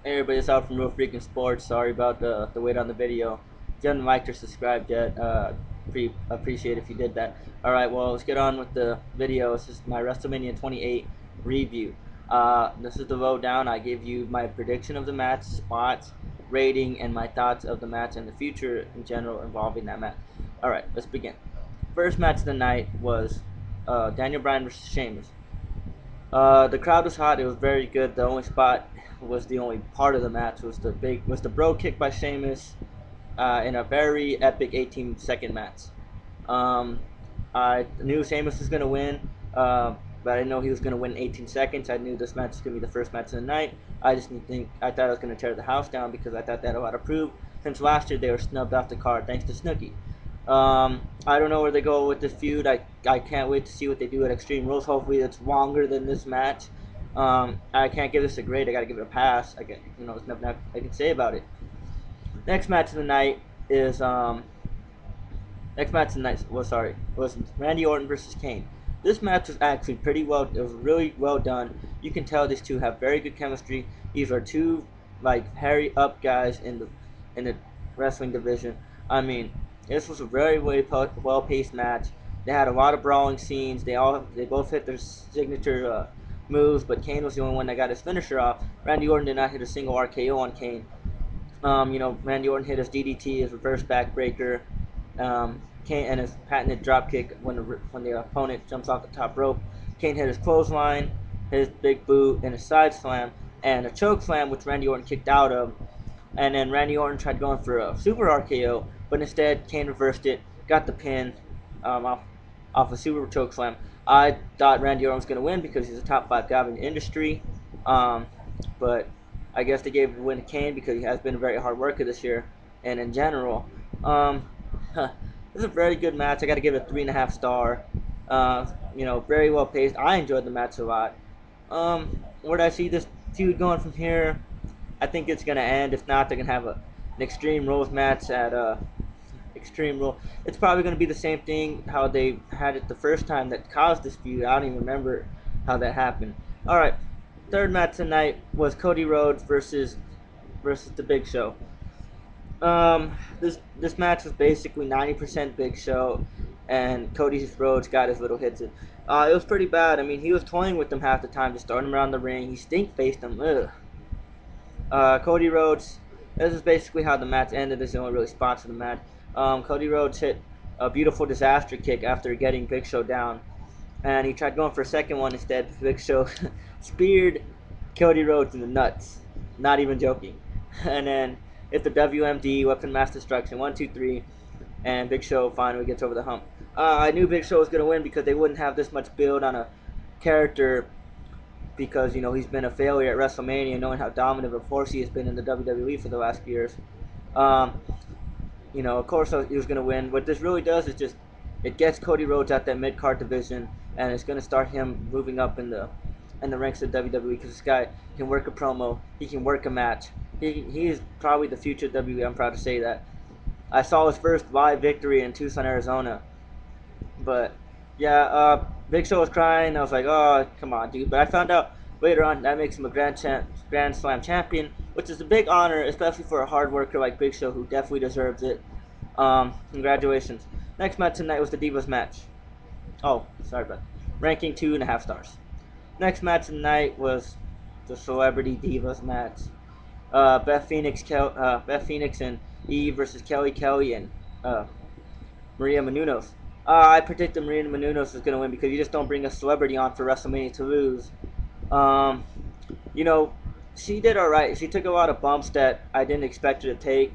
Hey everybody, it's Alfred from RealFreakenSports. Sorry about the wait on the video. If you haven't liked or subscribed yet, appreciate if you did that. Alright, well, let's get on with the video. This is my WrestleMania 28 review. This is the lowdown. I give you my prediction of the match, spots, rating, and my thoughts of the match and the future in general involving that match. Alright, let's begin. First match of the night was Daniel Bryan versus Sheamus. The crowd was hot. It was very good. The only spot was the only part of the match was the bro kick by Sheamus in a very epic 18-second match. Um, I knew Sheamus was gonna win, but I didn't know he was gonna win in 18 seconds. I knew this match was gonna be the first match of the night. I thought I was gonna tear the house down because I thought they had a lot to prove. Since last year they were snubbed off the card thanks to Snooki. I don't know where they go with this feud. I can't wait to see what they do at Extreme Rules. Hopefully it's longer than this match. I can't give this a grade. I gotta give it a pass. There's nothing I can say about it. Next match of the night is was Randy Orton versus Kane. This match was actually pretty well. It was really well done. You can tell these two have very good chemistry. These are two like hairy up guys in the wrestling division. I mean, this was a very well paced match. They had a lot of brawling scenes. They both hit their signature moves, but Kane was the only one that got his finisher off. Randy Orton did not hit a single RKO on Kane. Randy Orton hit his DDT, his reverse backbreaker, Kane, and his patented dropkick when the opponent jumps off the top rope. Kane hit his clothesline, his big boot, and a side slam, and a choke slam, which Randy Orton kicked out of. And then Randy Orton tried going for a super RKO, but instead Kane reversed it, got the pin off a super choke slam. I thought Randy Orton was going to win because he's a top 5 guy in the industry, but I guess they gave the win to Kane because he has been a very hard worker this year and in general. This is a very good match. I got to give it a 3.5 star. Very well paced. I enjoyed the match a lot. Where do I see this feud going from here? I think it's gonna end. If not, they're gonna have an Extreme Rules match at Extreme Rule. It's probably gonna be the same thing how they had it the first time that caused this feud. I don't even remember how that happened. All right, third match tonight was Cody Rhodes versus the Big Show. This match was basically 90% Big Show, and Cody Rhodes got his little hits in. It was pretty bad. I mean, he was toying with them half the time, just throwing them around the ring. He stink faced them. Ugh. Cody Rhodes. This is basically how the match ended. This is the only really spots of the match. Cody Rhodes hit a beautiful disaster kick after getting Big Show down, and he tried going for a second one instead. Big Show speared Cody Rhodes in the nuts. Not even joking. And then hit the WMD, Weapon Mass Destruction, 1, 2, 3, and Big Show finally gets over the hump. I knew Big Show was going to win because they wouldn't have this much build on a character because, he's been a failure at WrestleMania, knowing how dominant of a force he has been in the WWE for the last years. Of course he was going to win. What this really does is just, it gets Cody Rhodes at that mid-card division, and it's going to start him moving up in the ranks of WWE because this guy can work a promo, he can work a match. He is probably the future of WWE. I'm proud to say that. I saw his first live victory in Tucson, Arizona. But yeah, Big Show was crying. I was like, oh, come on, dude. But I found out later on that makes him a Grand Slam champion, which is a big honor, especially for a hard worker like Big Show, who definitely deserves it. Congratulations. Next match tonight was the Divas match. Oh, sorry about that. Ranking 2.5 stars. Next match tonight was the Celebrity Divas match. Beth Phoenix and Eve versus Kelly and Maria Menounos. I predicted Maria Menounos was going to win because you just don't bring a celebrity on for WrestleMania to lose. She did alright. She took a lot of bumps that I didn't expect her to take.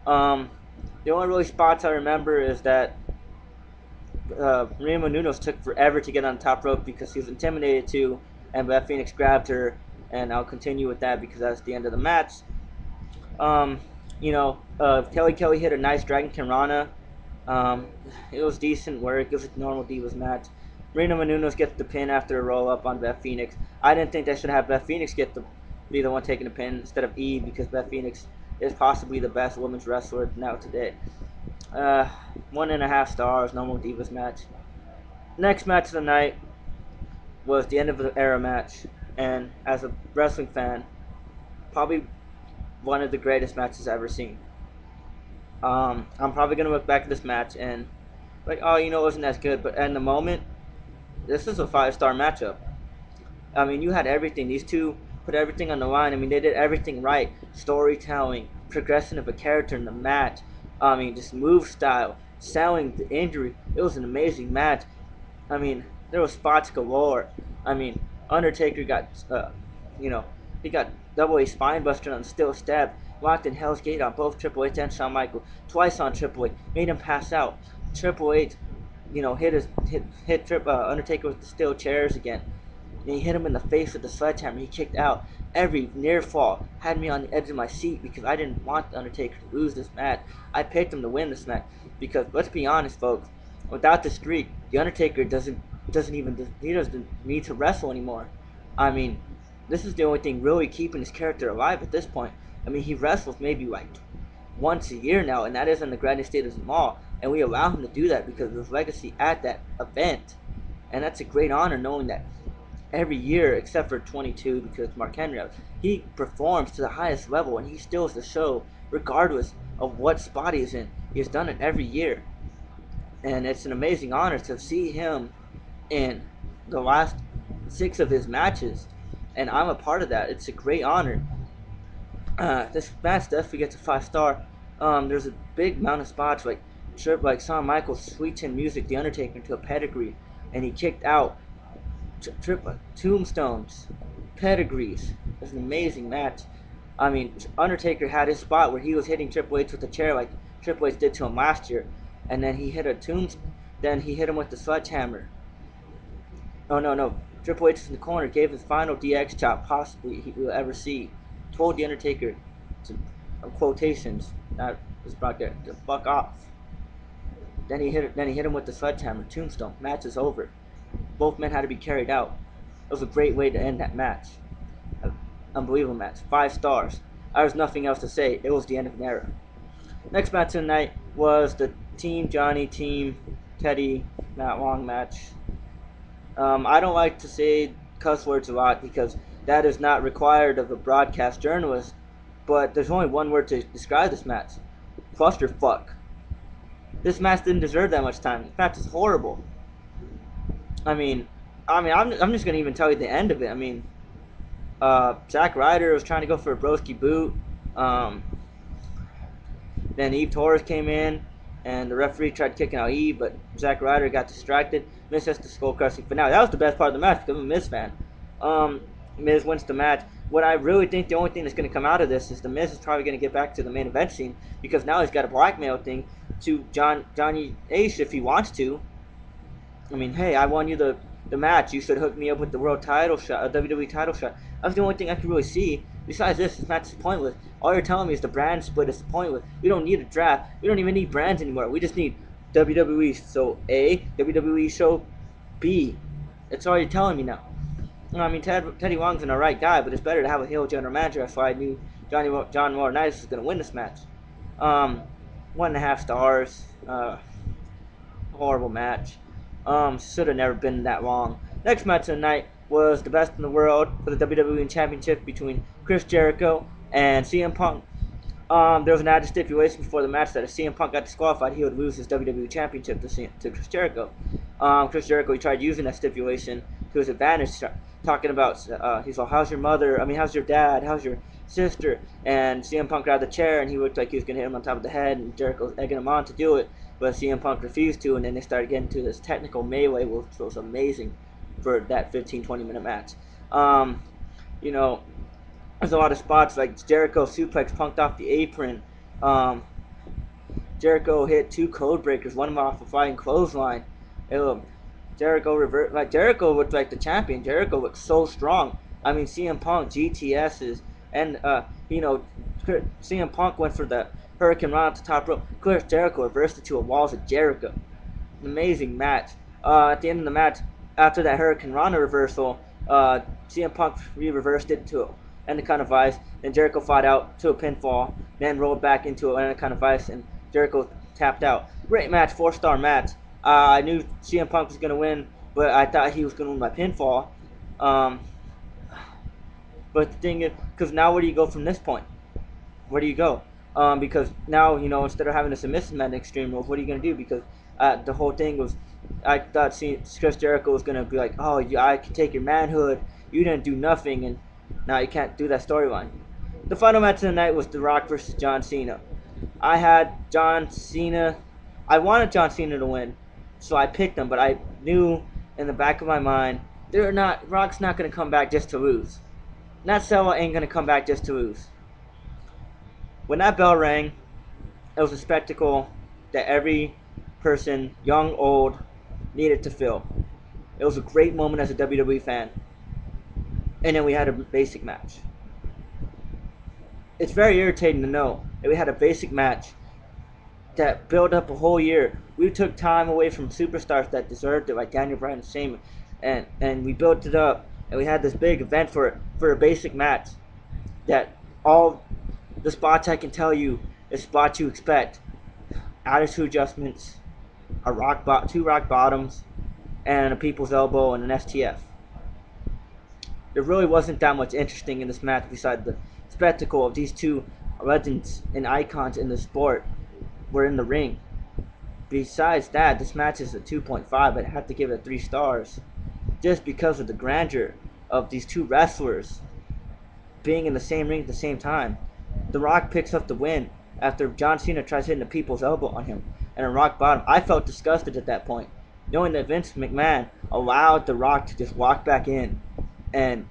The only really spots I remember is that Maria Menounos took forever to get on the top rope because she was intimidated too, and Beth Phoenix grabbed her, and I'll continue with that because that's the end of the match. Kelly hit a nice Dragon Kirana. It was decent work. It was a normal Divas match. Marina Menounos gets the pin after a roll up on Beth Phoenix. I didn't think they should have Beth Phoenix be the one taking the pin instead of Eve because Beth Phoenix is possibly the best women's wrestler now today. 1.5 stars, normal Divas match. Next match of the night was the end of the era match, and as a wrestling fan, probably one of the greatest matches I've ever seen. I'm probably gonna look back at this match and like, oh, it wasn't as good, but in the moment, this is a 5-star matchup. I mean, you had everything. These two put everything on the line. I mean, they did everything right. Storytelling, progression of a character in the match. I mean, just move style, selling the injury. It was an amazing match. I mean, there was spots galore. I mean, Undertaker got, you know, he got double A spine buster on steel stab, locked in Hell's Gate on both Triple H and Shawn Michaels, twice on Triple H, made him pass out. Triple H, hit Undertaker with the steel chairs again. And he hit him in the face with the sledgehammer. He kicked out. Every near fall had me on the edge of my seat because I didn't want the Undertaker to lose this match. I picked him to win this match because let's be honest, folks. Without the streak, the Undertaker doesn't need to wrestle anymore. I mean, this is the only thing really keeping his character alive at this point. I mean, he wrestles maybe like once a year now, and that is in the United States of Mall, and we allow him to do that because of his legacy at that event, and that's a great honor knowing that every year except for 22 because Mark Henry, he performs to the highest level and he steals the show regardless of what spot he's in. He has done it every year, and it's an amazing honor to see him in the last 6 of his matches, and I'm a part of that. It's a great honor. This match definitely gets a 5-star. There's a big amount of spots like Shawn Michaels sweet chin music the Undertaker into a pedigree, and he kicked out tombstones, pedigrees. It was an amazing match. I mean, Undertaker had his spot where he was hitting Triple H with the chair like Triple H did to him last year, and then he hit a then he hit him with the sledgehammer. Oh no! Triple H in the corner gave his final DX chop possibly he will ever see. Told the Undertaker, to, quotations, not this broadcast, to fuck off. Then he hit him with the sledgehammer. Tombstone. Match is over. Both men had to be carried out. It was a great way to end that match. Unbelievable match. 5 stars. There was nothing else to say. It was the end of an era. Next match tonight was the Team Johnny, Team Teddy, Matt Long match. I don't like to say cuss words a lot because that is not required of a broadcast journalist, but there's only one word to describe this match. Clusterfuck. This match didn't deserve that much time. This match is horrible. I'm just gonna even tell you the end of it. I mean, Zack Ryder was trying to go for a broski boot. Then Eve Torres came in, and the referee tried kicking out Eve, but Zack Ryder got distracted. Miz has the skull crushing finale. That was the best part of the match because I'm a Miz fan. Miz wins the match. What I really think the only thing that's going to come out of this is the Miz is probably going to get back to the main event scene because now he's got a blackmail thing to Johnny Ace if he wants to. I mean, hey, I won you the match. You should hook me up with the world title shot, a WWE title shot. That's the only thing I can really see. Besides this match is pointless. All you're telling me is the brand split is pointless. We don't need a draft. We don't even need brands anymore. We just need WWE. So A, WWE show, B. That's all you're telling me now. I mean, Teddy Long's an alright guy, but it's better to have a heel general manager. That's why I knew John Laurinaitis was going to win this match. 1.5 stars. Horrible match. Should have never been that long. Next match of the night was the best in the world for the WWE Championship between Chris Jericho and CM Punk. There was an added stipulation before the match that if CM Punk got disqualified, he would lose his WWE Championship to Chris Jericho. Chris Jericho, he tried using that stipulation to his advantage, talking about, he's like, how's your mother? I mean, how's your dad? How's your sister? And CM Punk grabbed the chair, and he looked like he was going to hit him on top of the head, and Jericho was egging him on to do it, but CM Punk refused to, and then they started getting to this technical melee, which was amazing for that 15-20 minute match. There's a lot of spots like Jericho suplex Punked off the apron. Jericho hit 2 code breakers, one of them off a flying clothesline. Jericho looked like the champion. Jericho looked so strong. I mean, CM Punk, GTS's, and CM Punk went for the Hurricane Run off the top rope. Chris Jericho reversed it to a Walls of Jericho. An amazing match. At the end of the match, after that Hurricane Rana reversal, CM Punk reversed it to an Anaconda Vice. Then Jericho fought out to a pinfall, then rolled back into an Anaconda Vice, and Jericho tapped out. Great match, 4-star match. I knew CM Punk was going to win, but I thought he was going to win by pinfall. But the thing is, because now where do you go from this point? where do you go? Because now, you know, instead of having a submissive man in Extreme Rules, what are you gonna do? Because the whole thing was, I thought Chris Jericho was gonna be like, oh, I can take your manhood, you didn't do nothing, and now you can't do that storyline. The final match of the night was The Rock versus John Cena. I had John Cena. I wanted John Cena to win, so I picked him. But I knew in the back of my mind, Rock's not gonna come back just to lose. Nat Sella ain't gonna come back just to lose. When that bell rang, it was a spectacle that every person, young, old, needed to feel. It was a great moment as a WWE fan. And then we had a basic match. It's very irritating to know that we had a basic match that built up a whole year. We took time away from superstars that deserved it, like Daniel Bryan and Shane, and we built it up, and we had this big event for a basic match that all the spots I can tell you is spots you expect: attitude adjustments, two rock bottoms, and a people's elbow and an STF. There really wasn't that much interesting in this match besides the spectacle of these two legends and icons in the sport were in the ring. Besides that, this match is a 2.5, but I have to give it 3 stars just because of the grandeur of these two wrestlers being in the same ring at the same time. The Rock picks up the win after John Cena tries hitting the people's elbow on him and a rock bottom. I felt disgusted at that point, knowing that Vince McMahon allowed The Rock to just walk back in and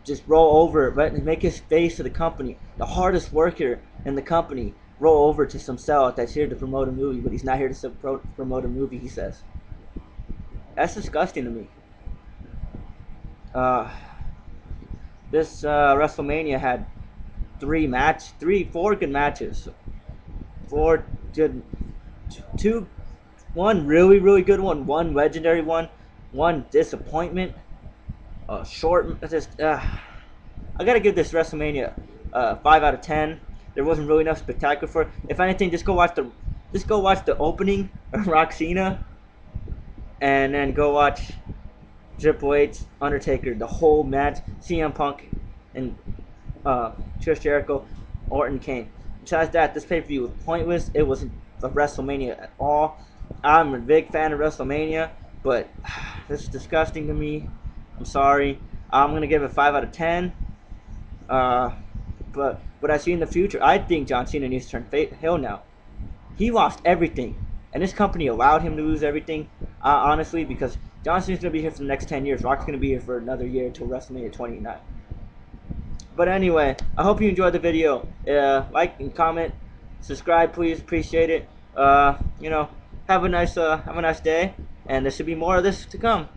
just roll over, make his face of the company, the hardest worker in the company, roll over to some sellout that's here to promote a movie, but he's not here to promote a movie, he says. That's disgusting to me. This WrestleMania had four good matches. One really good one legendary one disappointment. I gotta give this WrestleMania 5 out of 10. There wasn't really enough spectacular for it. If anything, just go watch the opening of Rock Cena, and then go watch Triple H, Undertaker, the whole match, CM Punk, and Chris Jericho, Orton, Kane. Besides that, this pay-per-view was pointless. It wasn't a WrestleMania at all. I'm a big fan of WrestleMania, but this is disgusting to me. I'm sorry. I'm gonna give it 5 out of 10. But what I see in the future, I think John Cena needs to turn heel now. He lost everything, and this company allowed him to lose everything. Honestly, because John Cena's gonna be here for the next 10 years. Rock's gonna be here for another year until WrestleMania 29. But anyway, I hope you enjoyed the video. Like and comment, subscribe, please. Appreciate it. You know, have a nice day, and there should be more of this to come.